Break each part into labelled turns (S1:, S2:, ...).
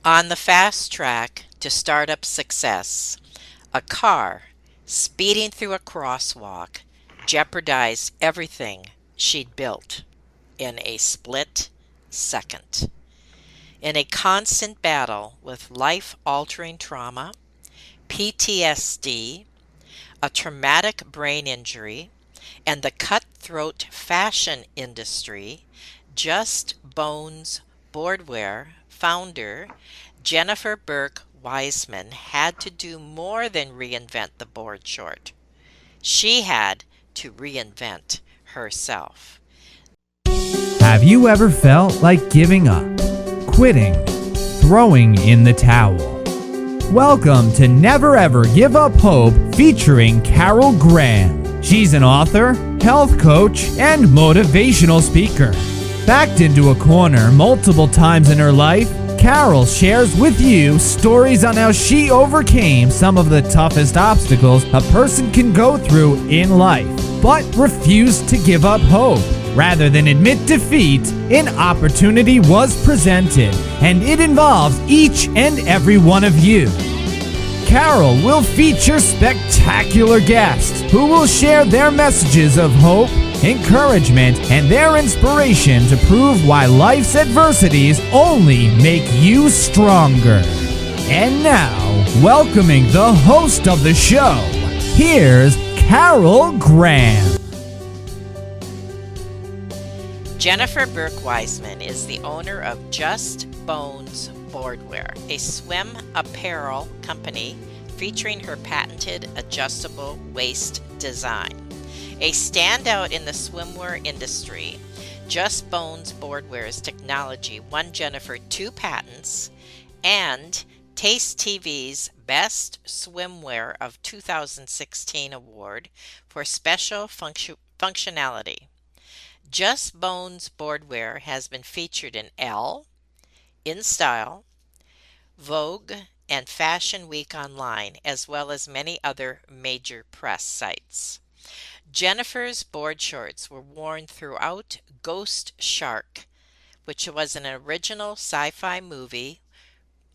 S1: On the fast track to startup success, a car speeding through a crosswalk jeopardized everything she'd built in a split second. In a constant battle with life altering trauma, PTSD, a traumatic brain injury, and the cutthroat fashion industry, Just Bones Boardwear founder Jennifer Berk Weisman had to do more than reinvent the board short. She had to reinvent herself.
S2: Have you ever felt like giving up, quitting, throwing in the towel? Welcome to Never Ever Give Up Hope featuring Carol Graham. She's an author, health coach, and motivational speaker. Backed into a corner multiple times in her life, Carol shares with you stories on how she overcame some of the toughest obstacles a person can go through in life, but refused to give up hope. Rather than admit defeat, an opportunity was presented, and it involves each and every one of you. Carol will feature spectacular guests who will share their messages of hope, encouragement, and their inspiration to prove why life's adversities only make you stronger. And now, welcoming the host of the show, here's Carol Graham.
S1: Jennifer Berk Weisman is the owner of Just Bones Boardwear, a swim apparel company featuring her patented adjustable waist design. A standout in the swimwear industry, Just Bones Boardwear's technology won Jennifer 2 patents and Taste TV's Best Swimwear of 2016 award for special functionality. Just Bones Boardwear has been featured in Elle, InStyle, Vogue, and Fashion Week Online, as well as many other major press sites. Jennifer's board shorts were worn throughout Ghost Shark, which was an original sci-fi movie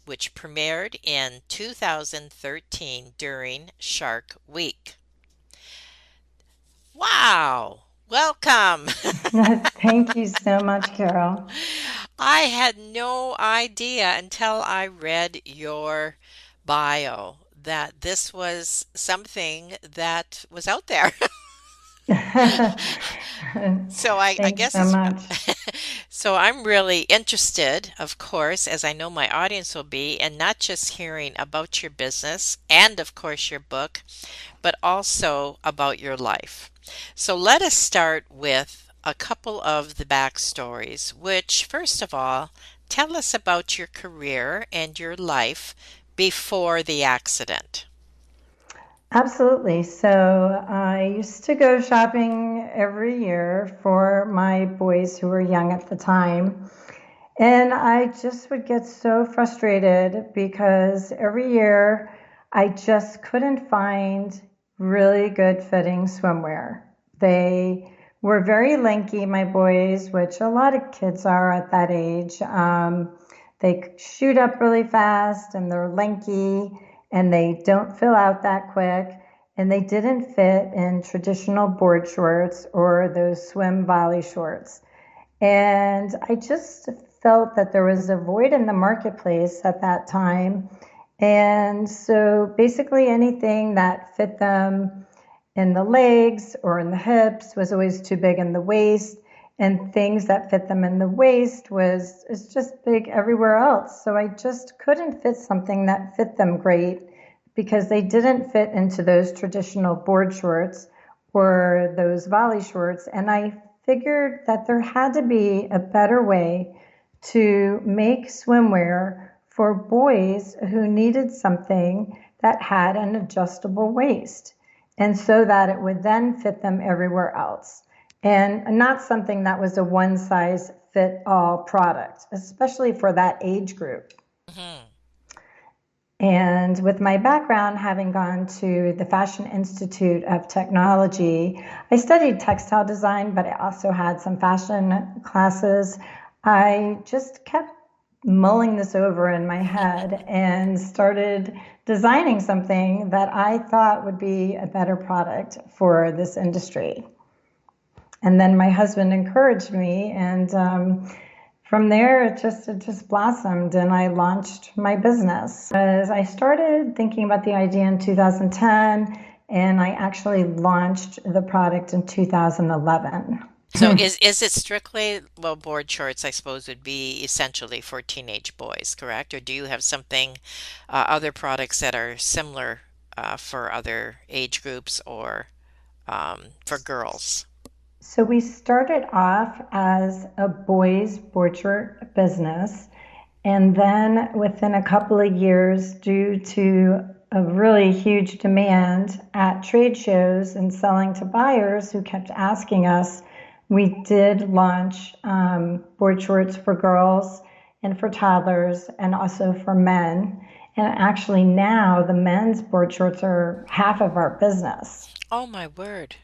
S1: which premiered in 2013 during Shark Week. Wow! Welcome!
S3: Thank you so much, Carol.
S1: I had no idea until I read your bio that this was something that was out there. So I
S3: Thanks
S1: guess
S3: so much.
S1: so I'm really interested, of course, as I know my audience will be, and not just hearing about your business and, of course, your book, but also about your life. So let us start with a couple of the backstories, which, first of all, tell us about your career and your life before the accident.
S3: Absolutely. So I used to go shopping every year for my boys who were young at the time. And I just would get so frustrated because every year I just couldn't find really good fitting swimwear. They were very lanky, my boys, which a lot of kids are at that age. They shoot up really fast and they're lanky and they don't fill out that quick. And they didn't fit in traditional board shorts or those swim volley shorts. And I just felt that there was a void in the marketplace at that time. And so basically anything that fit them in the legs or in the hips was always too big in the waist. And things that fit them in the waist is just big everywhere else. So I just couldn't fit something that fit them great because they didn't fit into those traditional board shorts or those volley shorts. And I figured that there had to be a better way to make swimwear for boys who needed something that had an adjustable waist, and so that it would then fit them everywhere else. And not something that was a one-size-fit-all product, especially for that age group.
S1: Mhm.
S3: And with my background, having gone to the Fashion Institute of Technology, I studied textile design, but I also had some fashion classes. I just kept mulling this over in my head and started designing something that I thought would be a better product for this industry. And then my husband encouraged me, and from there it just blossomed, and I launched my business. As I started thinking about the idea in 2010, and I actually launched the product in 2011.
S1: So is it strictly, well, board shorts, I suppose, would be essentially for teenage boys, correct? Or do you have something, other products that are similar for other age groups or for girls?
S3: So we started off as a boys board short business, and then within a couple of years, due to a really huge demand at trade shows and selling to buyers who kept asking us, we did launch board shorts for girls and for toddlers and also for men. And actually now the men's board shorts are half of our business.
S1: Oh my word.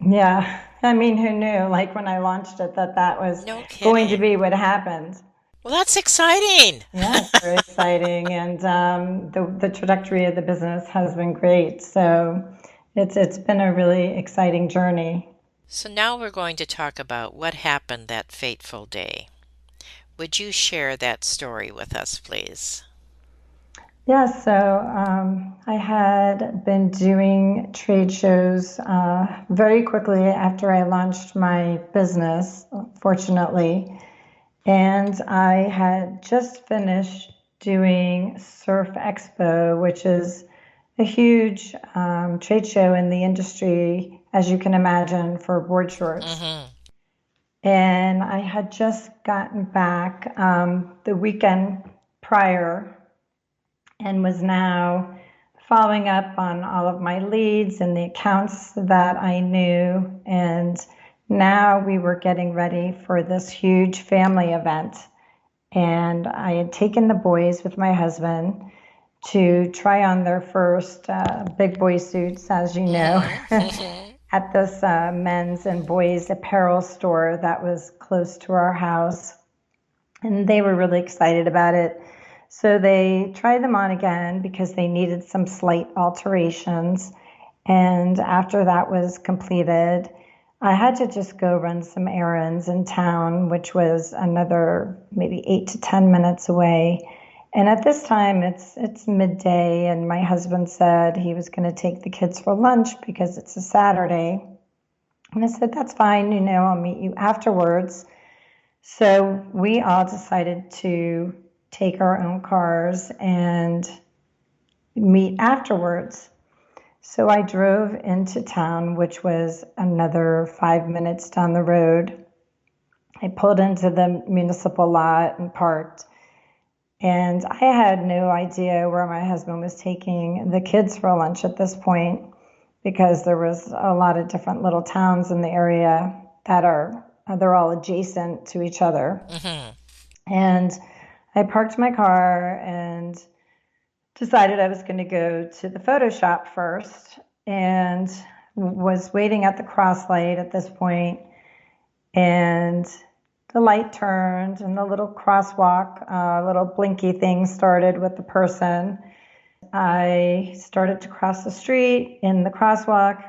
S3: Yeah, I mean, who knew? Like when I launched it, that was
S1: No
S3: going to
S1: kidding.
S3: be what happened.
S1: Well, that's exciting.
S3: Yeah, it's very exciting, and the trajectory of the business has been great. So it's been a really exciting journey.
S1: So now we're going to talk about what happened that fateful day. Would you share that story with us, please?
S3: Yeah, so I had been doing trade shows very quickly after I launched my business, fortunately. And I had just finished doing Surf Expo, which is a huge trade show in the industry, as you can imagine, for board shorts.
S1: Mm-hmm.
S3: And I had just gotten back the weekend prior and was now following up on all of my leads and the accounts that I knew. And now we were getting ready for this huge family event. And I had taken the boys with my husband to try on their first big boy suits, as you know,
S1: Mm-hmm.
S3: at this men's and boys apparel store that was close to our house. And they were really excited about it. So they tried them on again because they needed some slight alterations. And after that was completed, I had to just go run some errands in town, which was another maybe 8 to 10 minutes away. And at this time, it's midday, and my husband said he was going to take the kids for lunch because it's a Saturday. And I said, that's fine, I'll meet you afterwards. So we all decided to take our own cars and meet afterwards. So I drove into town, which was another 5 minutes down the road. I pulled into the municipal lot and parked. And I had no idea where my husband was taking the kids for lunch at this point, because there was a lot of different little towns in the area that they're all adjacent to each other.
S1: Mm-hmm.
S3: And I parked my car and decided I was going to go to the photo shop first, and was waiting at the cross light at this point. And the light turned and the little crosswalk, little blinky thing started with the person. I started to cross the street in the crosswalk,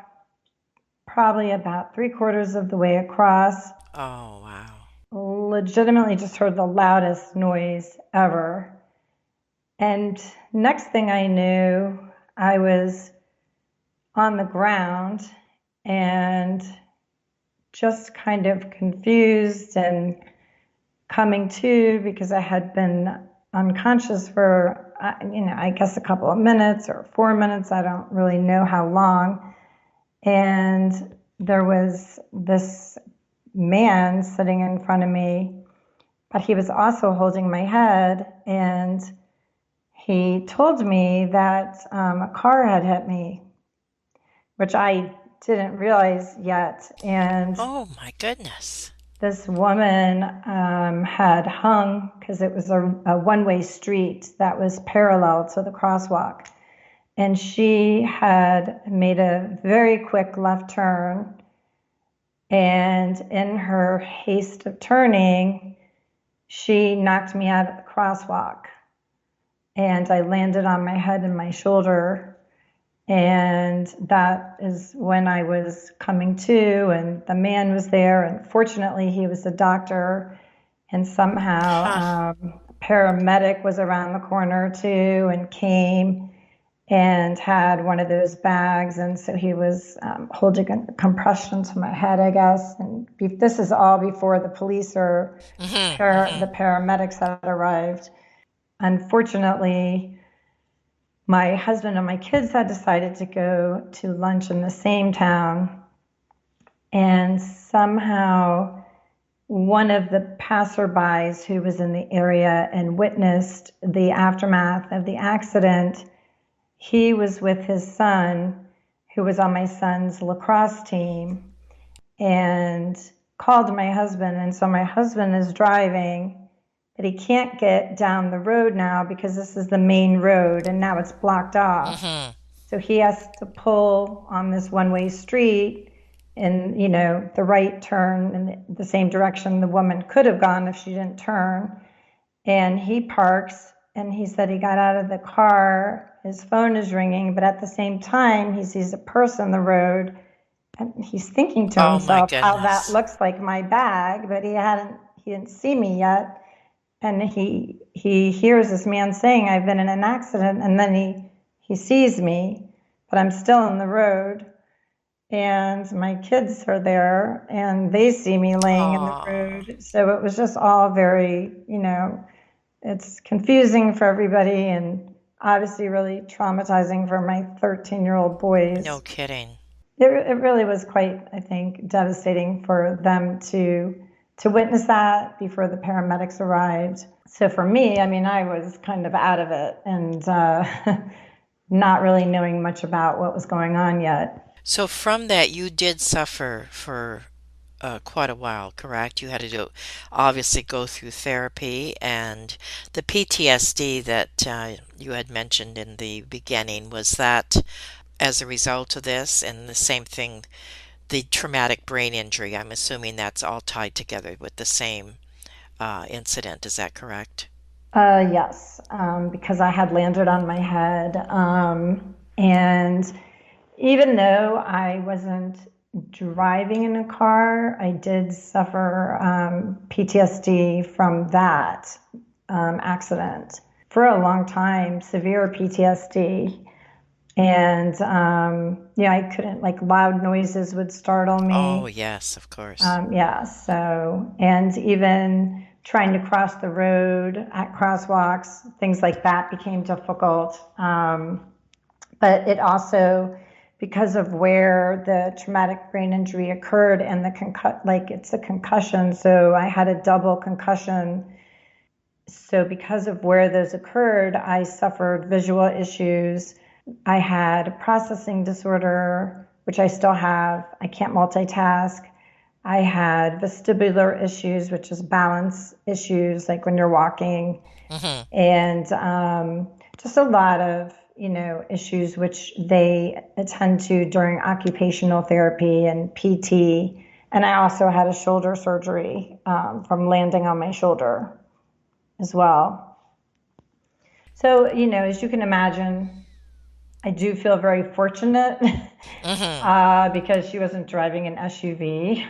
S3: probably about 3/4 of the way across.
S1: Oh, wow.
S3: Legitimately just heard the loudest noise ever. And next thing I knew, I was on the ground and just kind of confused and coming to, because I had been unconscious for, I guess a couple of minutes or 4 minutes. I don't really know how long. And there was this man sitting in front of me, but he was also holding my head, and he told me that a car had hit me, which I didn't realize yet. And
S1: Oh my goodness.
S3: this woman had hung, because it was a one-way street that was parallel to the crosswalk. And she had made a very quick left turn. And in her haste of turning, she knocked me out of the crosswalk, and I landed on my head and my shoulder. And that is when I was coming to, and the man was there. And fortunately, he was a doctor, and
S1: Huh.
S3: somehow a paramedic was around the corner too and came and had one of those bags. And so he was holding a compression to my head, I guess. And this is all before the police or
S1: Hmm.
S3: the paramedics had arrived. Unfortunately, my husband and my kids had decided to go to lunch in the same town, and somehow one of the passerbys who was in the area and witnessed the aftermath of the accident, he was with his son, who was on my son's lacrosse team, and called my husband. And so my husband is driving, but he can't get down the road now because this is the main road and now it's blocked off.
S1: Hmm.
S3: So he has to pull on this one-way street in, the right turn in the same direction the woman could have gone if she didn't turn. And he parks, and he said he got out of the car, his phone is ringing, but at the same time he sees a purse on the road, and he's thinking to
S1: Oh my
S3: himself how that
S1: goodness.
S3: looks like my bag, but he didn't see me yet. And he hears this man saying I've been in an accident, and then he sees me, but I'm still in the road, and my kids are there, and they see me laying in the
S1: Oh,
S3: road. So it was just all very, it's confusing for everybody, and obviously really traumatizing for my 13-year-old
S1: no
S3: boys.
S1: kidding.
S3: It really was quite, I think, devastating for them to witness that before the paramedics arrived. So for me, I mean, I was kind of out of it, and not really knowing much about what was going on yet.
S1: So from that, you did suffer for quite a while, correct? You had to obviously go through therapy and the PTSD that you had mentioned in the beginning. Was that as a result of this? And the same thing, the traumatic brain injury. I'm assuming that's all tied together with the same incident. Is that correct?
S3: Yes, because I had landed on my head. And even though I wasn't driving in a car, I did suffer PTSD from that accident for a long time, severe PTSD. And, I couldn't, like, loud noises would startle
S1: Oh,
S3: me.
S1: yes, of course.
S3: Yeah, so, and even trying to cross the road at crosswalks, things like that became difficult. But it also, because of where the traumatic brain injury occurred and it's a concussion, so I had a double concussion. So because of where those occurred, I suffered visual issues. I had a processing disorder, which I still have. I can't multitask. I had vestibular issues, which is balance issues, like when you're walking,
S1: Hmm.
S3: and just a lot of, issues which they attend to during occupational therapy and PT. And I also had a shoulder surgery from landing on my shoulder as well. So, as you can imagine, I do feel very fortunate
S1: Hmm.
S3: because she wasn't driving an SUV.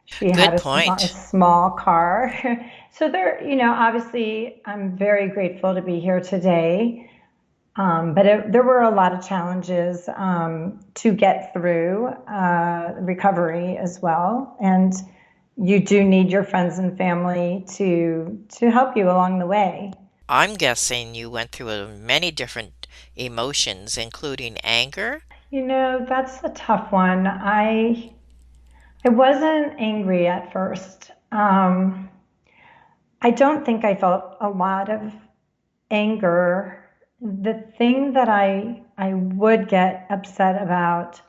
S3: She had
S1: Good
S3: a
S1: point.
S3: small car. So there, obviously, I'm very grateful to be here today. But there were a lot of challenges to get through recovery as well. And you do need your friends and family to help you along the way.
S1: I'm guessing you went through many different emotions, including anger.
S3: That's a tough one. I wasn't angry at first. I don't think I felt a lot of anger. The thing that I would get upset about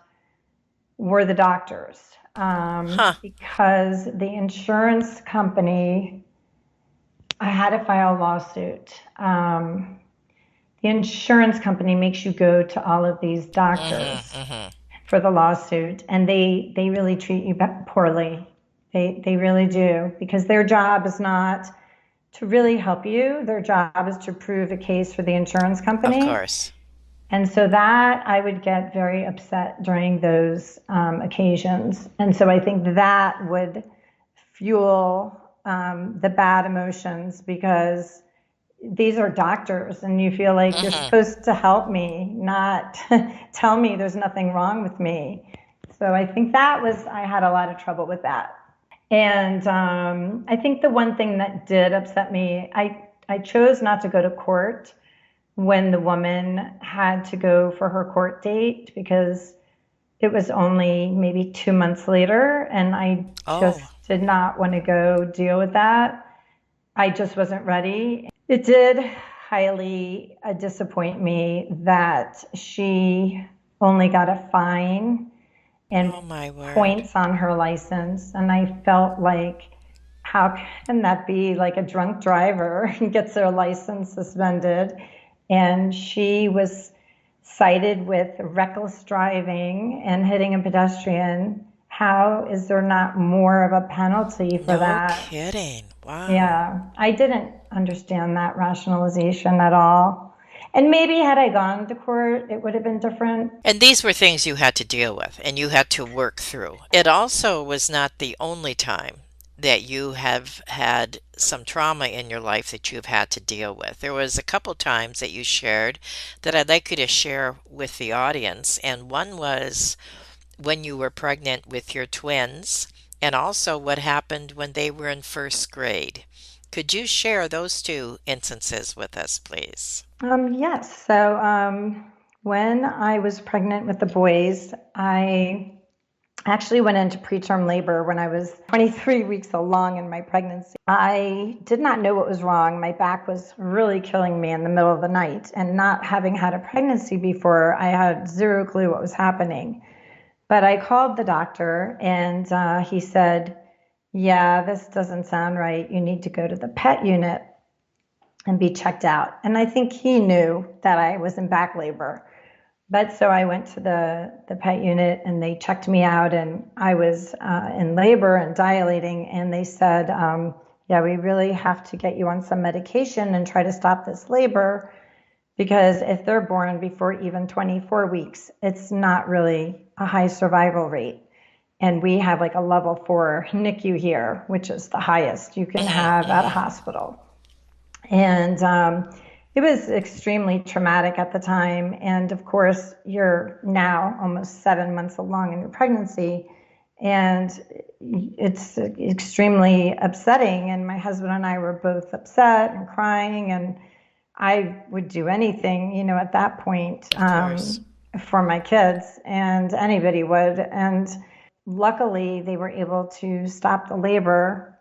S3: were the doctors,
S1: Huh.
S3: because the insurance company, I had to file a lawsuit. The insurance company makes you go to all of these
S1: Hmm.
S3: doctors
S1: Hmm.
S3: for the lawsuit, and they really treat you poorly. They really do, because their job is not to really help you. Their job is to prove a case for the insurance
S1: Of
S3: company.
S1: course.
S3: And so that I would get very upset during those occasions. And so I think that would fuel the bad emotions, because these are doctors and you feel like you're supposed to help me, not tell me there's nothing wrong with me. So I think I had a lot of trouble with that. And I think the one thing that did upset me, I chose not to go to court when the woman had to go for her court date, because it was only maybe 2 months later, and I just
S1: Oh,
S3: did not want to go deal with that. I just wasn't ready. It did highly disappoint me that she only got a fine and
S1: oh my word.
S3: points on her license. And I felt like, how can that be? Like, a drunk driver gets their license suspended, and she was cited with reckless driving and hitting a pedestrian. How is there not more of a penalty for
S1: No
S3: that?
S1: kidding. Wow.
S3: Yeah, I didn't understand that rationalization at all. And maybe had I gone to court, it would have been different.
S1: And these were things you had to deal with and you had to work through. It also was not the only time that you have had some trauma in your life that you've had to deal with. There was a couple times that you shared that I'd like you to share with the audience. And one was when you were pregnant with your twins, and also what happened when they were in first grade. Could you share those two instances with us, please?
S3: Yes. So when I was pregnant with the boys, I actually went into preterm labor when I was 23 weeks along in my pregnancy. I did not know what was wrong. My back was really killing me in the middle of the night. And not having had a pregnancy before, I had zero clue what was happening. But I called the doctor, and he said, yeah, this doesn't sound right. You need to go to the pet unit and be checked out. And I think he knew that I was in back labor. But so I went to the pet unit, and they checked me out, and I was in labor and dilating. And they said, yeah, we really have to get you on some medication and try to stop this labor, because if they're born before even 24 weeks, it's not really a high survival rate. And we have like a level 4 NICU here, which is the highest you can
S1: Hmm.
S3: have at a
S1: Hmm.
S3: hospital. And it was extremely traumatic at the time. And of course, you're now almost 7 months along in your pregnancy, and it's extremely upsetting. And my husband and I were both upset and crying, and I would do anything, at that point,
S1: Of course.
S3: for my kids, and anybody would. And luckily, they were able to stop the labor,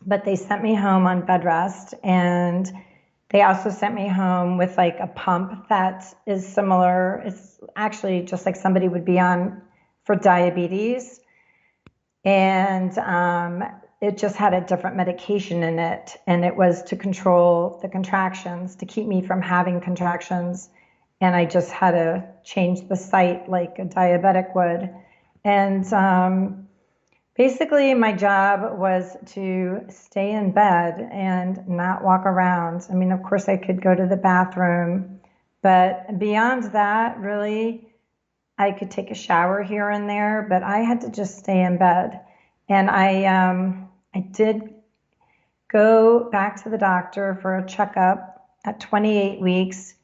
S3: but they sent me home on bed rest, and they also sent me home with like a pump that is similar. It's actually just like somebody would be on for diabetes. And it just had a different medication in it. And it was to control the contractions, to keep me from having contractions. And I just had to change the site like a diabetic would. And basically, my job was to stay in bed and not walk around. I mean, of course, I could go to the bathroom, but beyond that, really, I could take a shower here and there, but I had to just stay in bed. And I did go back to the doctor for a checkup at 28 weeks,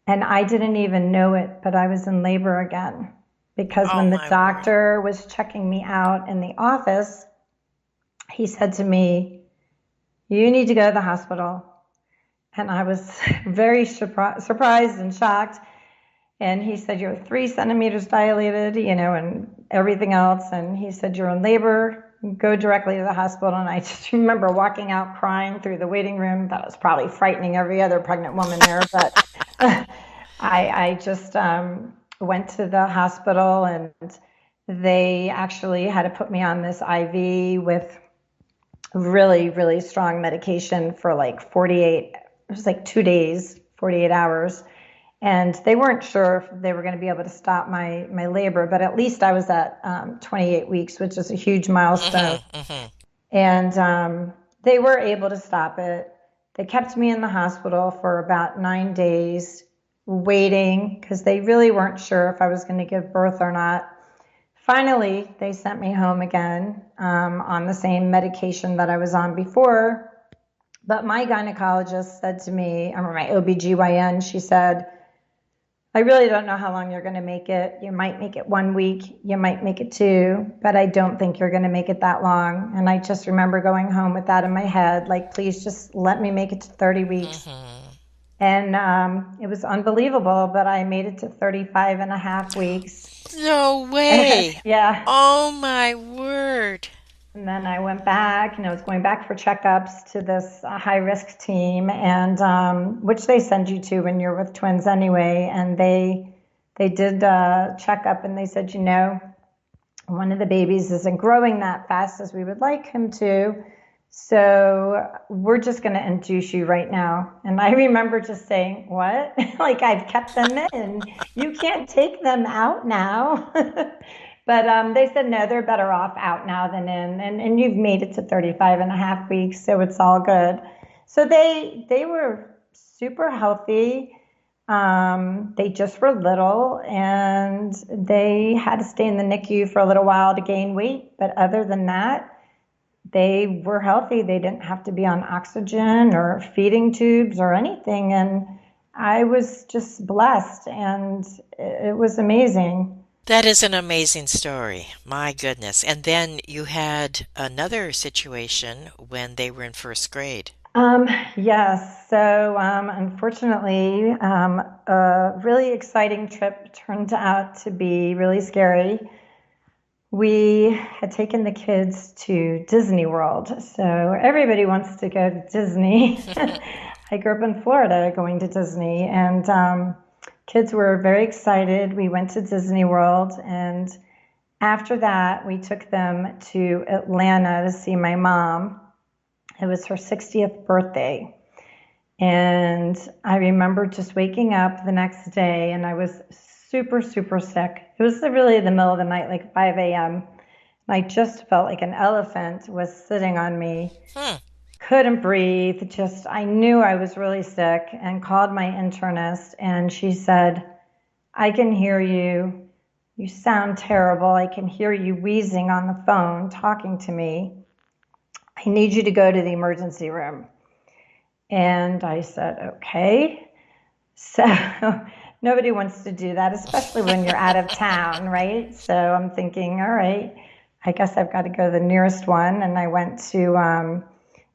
S3: and I didn't even know it, but I was in labor again. Because
S1: Oh
S3: when the
S1: my word.
S3: doctor was checking me out in the office, he said to me, you need to go to the hospital. And I was very surprised and shocked. And he said, you're 3 centimeters dilated, and everything else. And he said, you're in labor, go directly to the hospital. And I just remember walking out crying through the waiting room. That was probably frightening every other pregnant woman there. But I just went to the hospital, and they actually had to put me on this IV with really, really strong medication for like 48, it was like 2 days, 48 hours. And they weren't sure if they were going to be able to stop my labor, but at least I was at 28 weeks, which is a huge milestone.
S1: Hmm. Hmm.
S3: And they were able to stop it. They kept me in the hospital for about 9 days waiting because they really weren't sure if I was going to give birth or not. Finally, they sent me home again on the same medication that I was on before. But my gynecologist said to me, or my OBGYN, she said, I really don't know how long you're going to make it. You might make it 1 week, you might make it 2, but I don't think you're going to make it that long. And I just remember going home with that in my head, like, please just let me make it to 30 weeks. And it was unbelievable, but I made it to 35 and a half weeks.
S1: No way.
S3: Yeah.
S1: Oh my word.
S3: And then I went back, and I was going back for checkups to this high-risk team, and which they send you to when you're with twins anyway. And they did a checkup, and they said, one of the babies isn't growing that fast as we would like him to, so we're just going to induce you right now. And I remember just saying, what? Like, I've kept them in. You can't take them out now. But they said, no, they're better off out now than in. And you've made it to 35 and a half weeks, so it's all good. So they were super healthy. They just were little, and they had to stay in the NICU for a little while to gain weight. But other than that, they were healthy. They didn't have to be on oxygen or feeding tubes or anything. And I was just blessed, and it was amazing.
S1: That is an amazing story. My goodness. And then you had another situation when they were in first grade.
S3: Yes. So, unfortunately, a really exciting trip turned out to be really scary. We had taken the kids to Disney World. So everybody wants to go to Disney. I grew up in Florida going to Disney, and kids were very excited. We went to Disney World, and after that, we took them to Atlanta to see my mom. It was her 60th birthday. And I remember just waking up the next day, and I was super, super sick. It was really the middle of the night, like 5 a.m. And I just felt like an elephant was sitting on me. Couldn't breathe. I knew I was really sick, and called my internist, and she said, I can hear you. You sound terrible. I can hear you wheezing on the phone talking to me. I need you to go to the emergency room. And I said, okay. So nobody wants to do that, especially when you're out of town, right? So I'm thinking, all right, I guess I've got to go to the nearest one. And I went to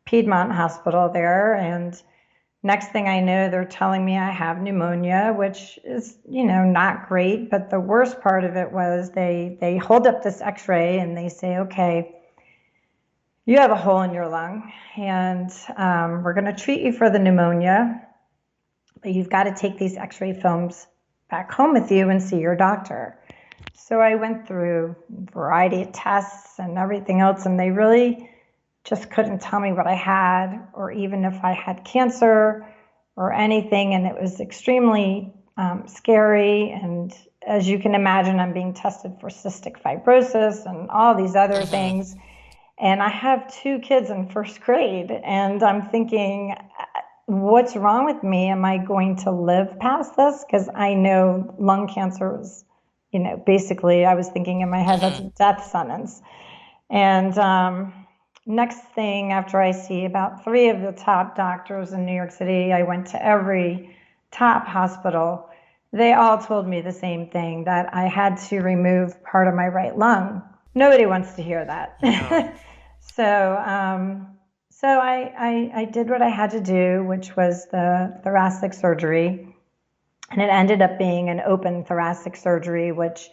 S3: Piedmont Hospital there, and next thing I know, they're telling me I have pneumonia, which is, not great. But the worst part of it was they hold up this x-ray and they say, okay, you have a hole in your lung, and we're going to treat you for the pneumonia, but you've got to take these x-ray films back home with you and see your doctor. So I went through a variety of tests and everything else, and they really just couldn't tell me what I had, or even if I had cancer or anything. And it was extremely scary. And as you can imagine, I'm being tested for cystic fibrosis and all these other things. And I have 2 kids in first grade, and I'm thinking, what's wrong with me? Am I going to live past this? Because I know lung cancer is, basically, I was thinking in my head, that's a death sentence. And next thing, after I see about 3 of the top doctors in New York City, I went to every top hospital. They all told me the same thing, that I had to remove part of my right lung. Nobody wants to hear that. No. So I did what I had to do, which was the thoracic surgery. And it ended up being an open thoracic surgery, which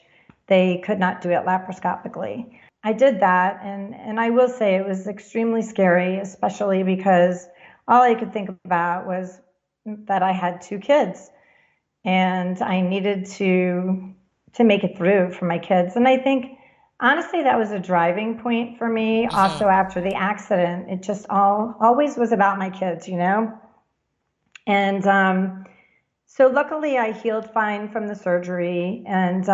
S3: they could not do it laparoscopically. I did that, and I will say it was extremely scary, especially because all I could think about was that I had 2 kids, and I needed to make it through for my kids. And I think, honestly, that was a driving point for me. Also, after the accident, it just always was about my kids, And so luckily, I healed fine from the surgery, and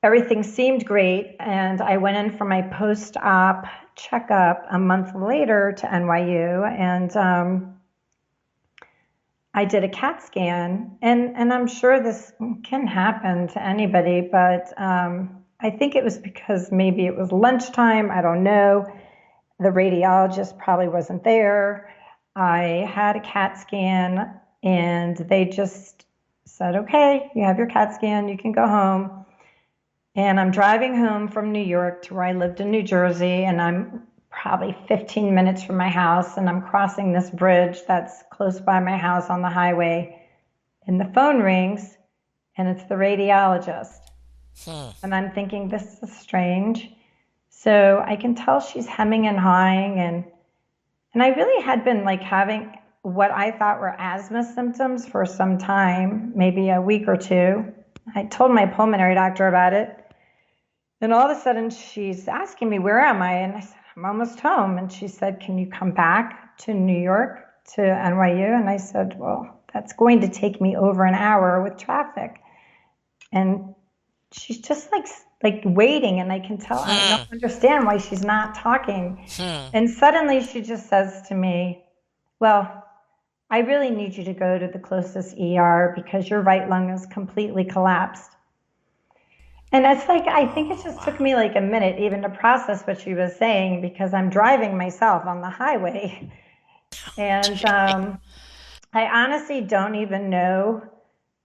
S3: everything seemed great. And I went in for my post-op checkup a month later to NYU, and I did a CAT scan, and I'm sure this can happen to anybody, but I think it was because maybe it was lunchtime. I don't know. The radiologist probably wasn't there. I had a CAT scan, and they just said, okay, you have your CAT scan, you can go home. And I'm driving home from New York to where I lived in New Jersey, and I'm probably 15 minutes from my house, and I'm crossing this bridge that's close by my house on the highway, and the phone rings, and it's the radiologist. And I'm thinking, this is strange. So I can tell she's hemming and hawing, and I really had been like having what I thought were asthma symptoms for some time, maybe a week or two. I told my pulmonary doctor about it, and all of a sudden she's asking me, where am I? And I said, I'm almost home. And she said, can you come back to New York, to NYU? And I said, well, that's going to take me over an hour with traffic. And she's just like waiting, and I can tell I don't understand why she's not talking. And suddenly she just says to me, well, I really need you to go to the closest ER because your right lung is completely collapsed. And it's like, I think it just took me like a minute even to process what she was saying, because I'm driving myself on the highway. And I honestly don't even know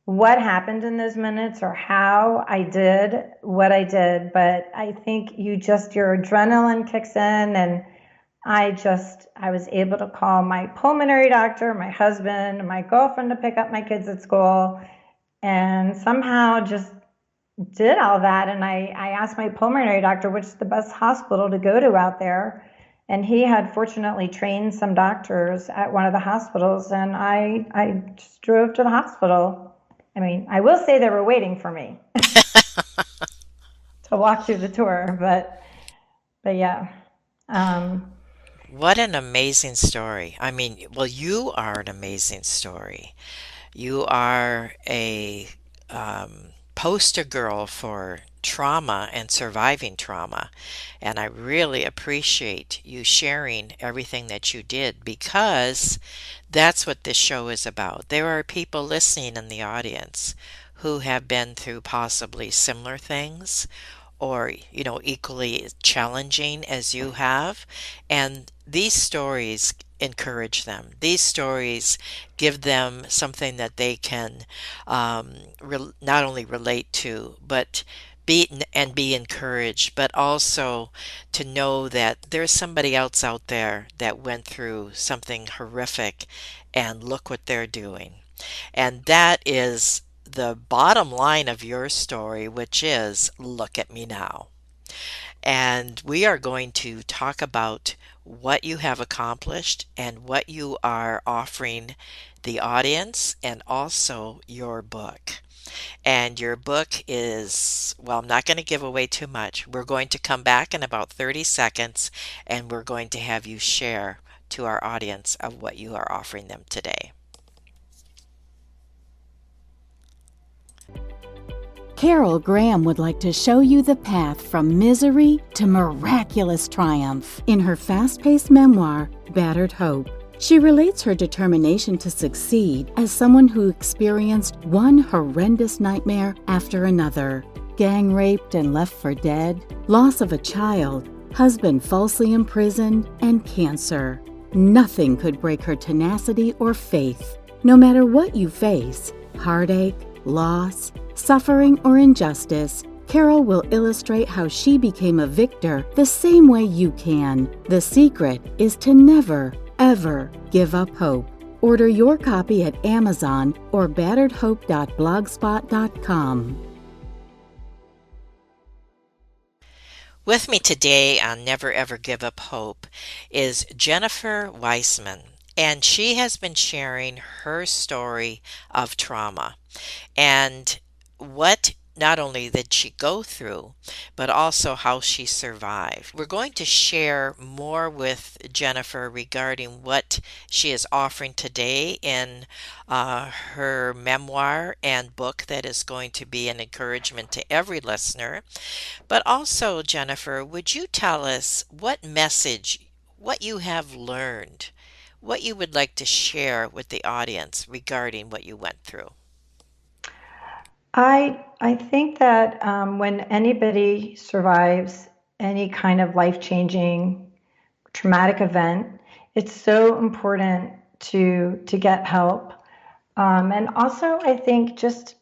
S3: what happened in those minutes or how I did what I did. But I think your adrenaline kicks in, and I was able to call my pulmonary doctor, my husband, my girlfriend to pick up my kids at school, and somehow just did all that. And I asked my pulmonary doctor which is the best hospital to go to out there. And he had fortunately trained some doctors at one of the hospitals, and I just drove to the hospital. I mean, I will say they were waiting for me to walk through the tour, but yeah.
S1: What an amazing story. I mean, well, you are an amazing story. You are a poster girl for trauma and surviving trauma. And I really appreciate you sharing everything that you did, because that's what this show is about. There are people listening in the audience who have been through possibly similar things, or equally challenging as you have, and these stories encourage them. These stories give them something that they can not only relate to, but be encouraged, but also to know that there's somebody else out there that went through something horrific, and look what they're doing. And that is the bottom line of your story, which is, look at me now. And we are going to talk about what you have accomplished and what you are offering the audience, and also your book. And your book is, well, I'm not going to give away too much. We're going to come back in about 30 seconds, and we're going to have you share to our audience of what you are offering them today.
S4: Carol Graham would like to show you the path from misery to miraculous triumph in her fast-paced memoir, Battered Hope. She relates her determination to succeed as someone who experienced one horrendous nightmare after another: gang raped and left for dead, loss of a child, husband falsely imprisoned, and cancer. Nothing could break her tenacity or faith. No matter what you face, heartache, loss, suffering, or injustice, Carol will illustrate how she became a victor the same way you can. The secret is to never, ever give up hope. Order your copy at Amazon or batteredhope.blogspot.com.
S1: With me today on Never Ever Give Up Hope is Jennifer Weisman, and she has been sharing her story of trauma and what not only did she go through, but also how she survived. We're going to share more with Jennifer regarding what she is offering today in her memoir and book that is going to be an encouragement to every listener. But also, Jennifer, would you tell us what message, what you have learned, what you would like to share with the audience regarding what you went through?
S3: I think that when anybody survives any kind of life-changing traumatic event, it's so important to get help. And also, I think just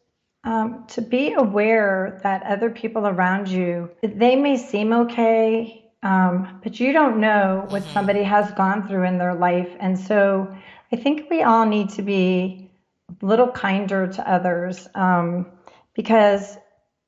S3: to be aware that other people around you, they may seem okay, but you don't know what
S1: Hmm.
S3: somebody has gone through in their life. And so I think we all need to be a little kinder to others, because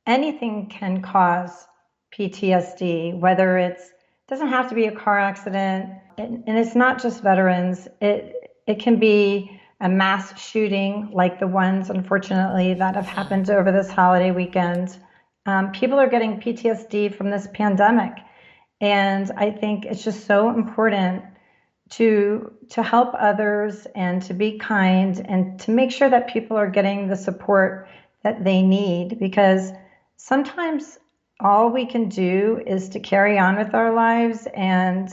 S3: anything can cause PTSD, whether it's doesn't have to be a car accident, and it's not just veterans. It can be a mass shooting like the ones, unfortunately, that have
S1: Hmm.
S3: happened over this holiday weekend. People are getting PTSD from this pandemic, and I think it's just so important to help others and to be kind and to make sure that people are getting the support that they need, because sometimes all we can do is to carry on with our lives and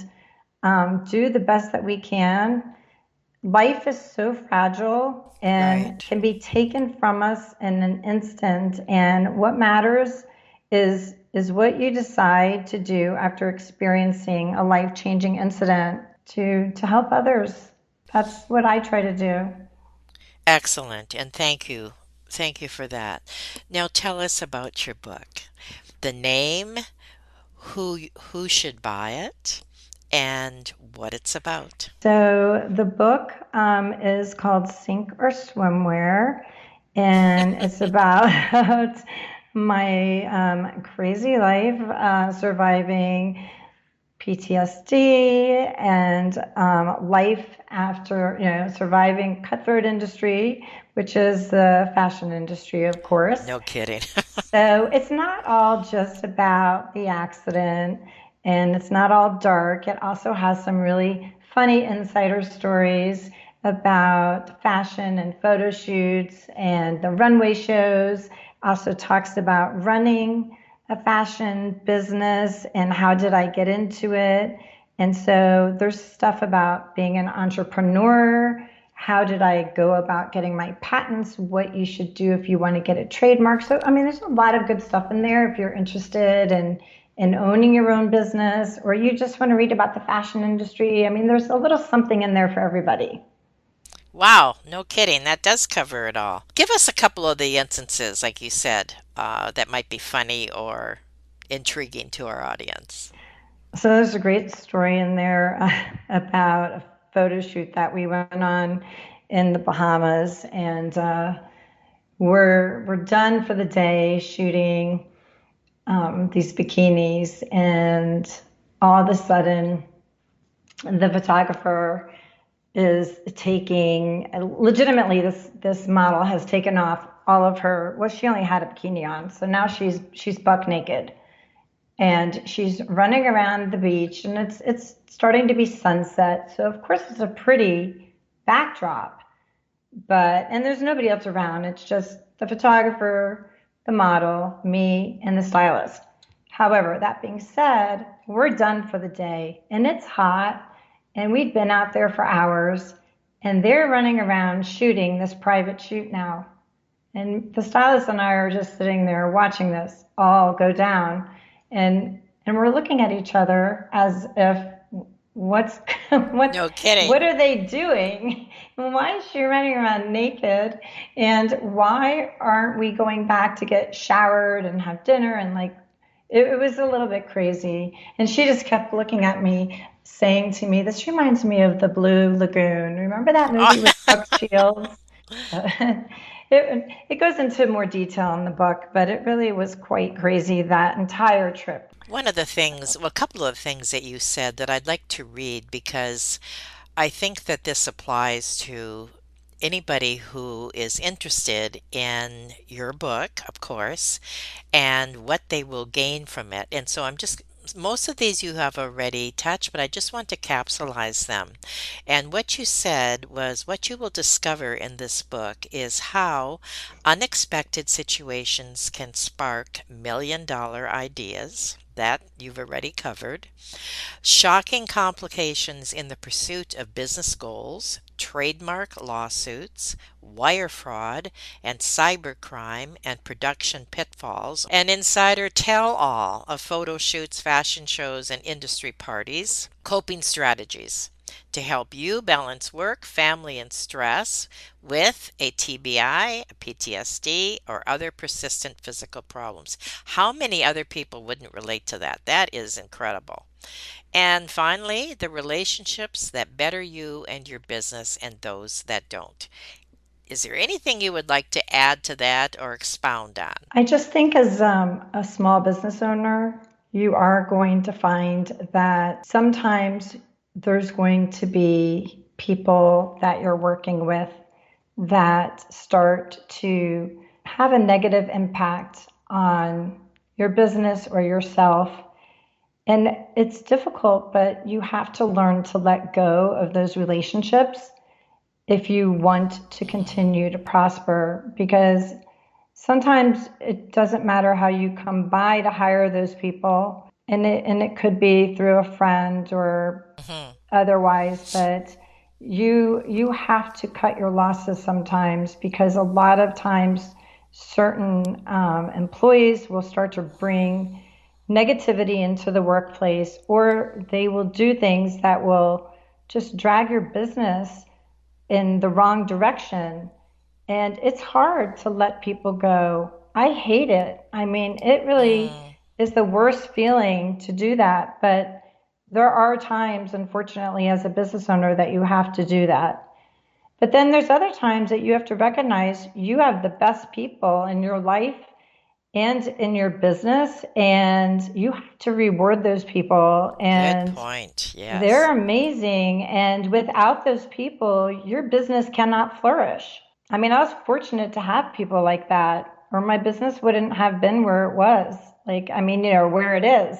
S3: do the best that we can. Life is so fragile and
S1: Right.
S3: can be taken from us in an instant. And what matters is what you decide to do after experiencing a life-changing incident to help others. That's what I try to do.
S1: Excellent. And thank you. Thank you for that. Now tell us about your book. The name, who should buy it, and what it's about.
S3: So the book is called Sink or Swimwear, and it's about my crazy life surviving PTSD and life after, surviving cutthroat industry, which is the fashion industry, of course.
S1: No kidding.
S3: So it's not all just about the accident and it's not all dark. It also has some really funny insider stories about fashion and photo shoots and the runway shows. Also talks about running a fashion business and how did I get into it. And so there's stuff about being an entrepreneur. How did I go about getting my patents? What you should do if you want to get a trademark. So, I mean, there's a lot of good stuff in there if you're interested in owning your own business or you just want to read about the fashion industry. I mean, there's a little something in there for everybody.
S1: Wow, no kidding. That does cover it all. Give us a couple of the instances, like you said, that might be funny or intriguing to our audience.
S3: So there's a great story in there about a photo shoot that we went on in the Bahamas, and we're done for the day shooting these bikinis, and all of a sudden the photographer is taking legitimately this model has taken off all of her, well, she only had a bikini on, so now she's buck naked and she's running around the beach and it's starting to be sunset, so of course it's a pretty backdrop, but and there's nobody else around. It's just the photographer, the model, me, and the stylist. However, that being said, we're done for the day and it's hot and we've been out there for hours and they're running around shooting this private shoot now. And the stylist and I are just sitting there watching this all go down, and we're looking at each other as if what's what's
S1: No kidding.
S3: what are they doing? Why is she running around naked? And why aren't we going back to get showered and have dinner? And like it was a little bit crazy. And she just kept looking at me, saying to me, "This reminds me of the Blue Lagoon. Remember that movie with Brooke Shields?" It goes into more detail in the book, but it really was quite crazy that entire trip.
S1: One of the things, well, a couple of things that you said that I'd like to read because I think that this applies to anybody who is interested in your book, of course, and what they will gain from it. And so most of these you have already touched, but I just want to capsulize them. And what you said was what you will discover in this book is how unexpected situations can spark $1,000,000 ideas. That you've already covered. Shocking complications in the pursuit of business goals, trademark lawsuits, wire fraud, and cybercrime and production pitfalls, an insider tell-all of photo shoots, fashion shows, and industry parties, coping strategies to help you balance work, family, and stress with a TBI, a PTSD, or other persistent physical problems. How many other people wouldn't relate to that? That is incredible. And finally, the relationships that better you and your business and those that don't. Is there anything you would like to add to that or expound on?
S3: I just think as a small business owner, you are going to find that sometimes there's going to be people that you're working with that start to have a negative impact on your business or yourself. And it's difficult, but you have to learn to let go of those relationships if you want to continue to prosper, because sometimes it doesn't matter how you come by to hire those people. And it could be through a friend or otherwise, but you have to cut your losses sometimes, because a lot of times certain employees will start to bring negativity into the workplace, or they will do things that will just drag your business in the wrong direction. And it's hard to let people go. I hate it. I mean, it really is the worst feeling to do that. But there are times, unfortunately, as a business owner, that you have to do that. But then there's other times that you have to recognize you have the best people in your life and in your business, and you have to reward those people. And
S1: good point. Yes.
S3: They're amazing. And without those people, your business cannot flourish. I mean, I was fortunate to have people like that, or my business wouldn't have been where it was. Where it is,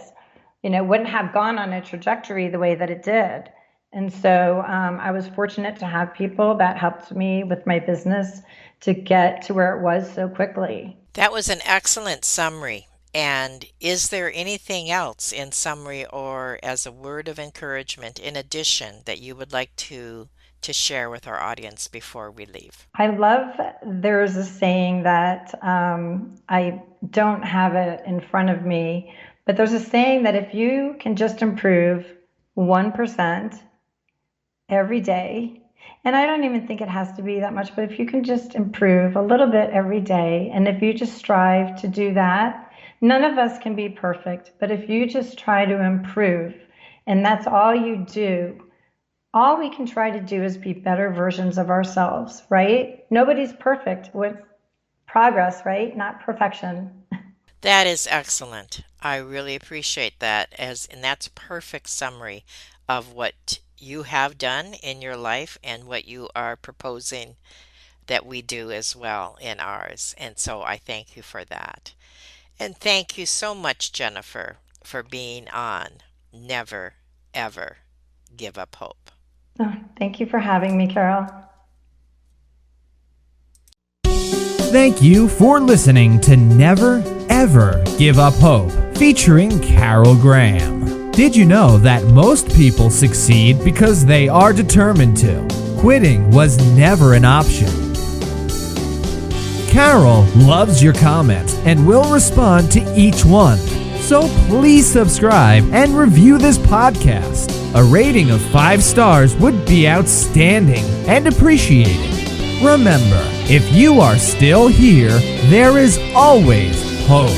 S3: wouldn't have gone on a trajectory the way that it did. And so I was fortunate to have people that helped me with my business to get to where it was so quickly.
S1: That was an excellent summary. And is there anything else in summary or as a word of encouragement in addition that you would like to share with our audience before we leave?
S3: There's a saying that I don't have it in front of me, but there's a saying that if you can just improve 1% every day, and I don't even think it has to be that much, but if you can just improve a little bit every day, and if you just strive to do that, none of us can be perfect, but if you just try to improve, and that's all you do, all we can try to do is be better versions of ourselves, right? Nobody's perfect with progress, right? Not perfection.
S1: That is excellent. I really appreciate that, and that's a perfect summary of what you have done in your life and what you are proposing that we do as well in ours. And so I thank you for that. And thank you so much, Jennifer, for being on Never, Ever Give Up Hope.
S3: Oh, thank you for having me, Carol.
S2: Thank you for listening to Never, Ever Give Up Hope, featuring Carol Graham. Did you know that most people succeed because they are determined to? Quitting was never an option. Carol loves your comments and will respond to each one. So please subscribe and review this podcast. A rating of 5 stars would be outstanding and appreciated. Remember, if you are still here, there is always hope.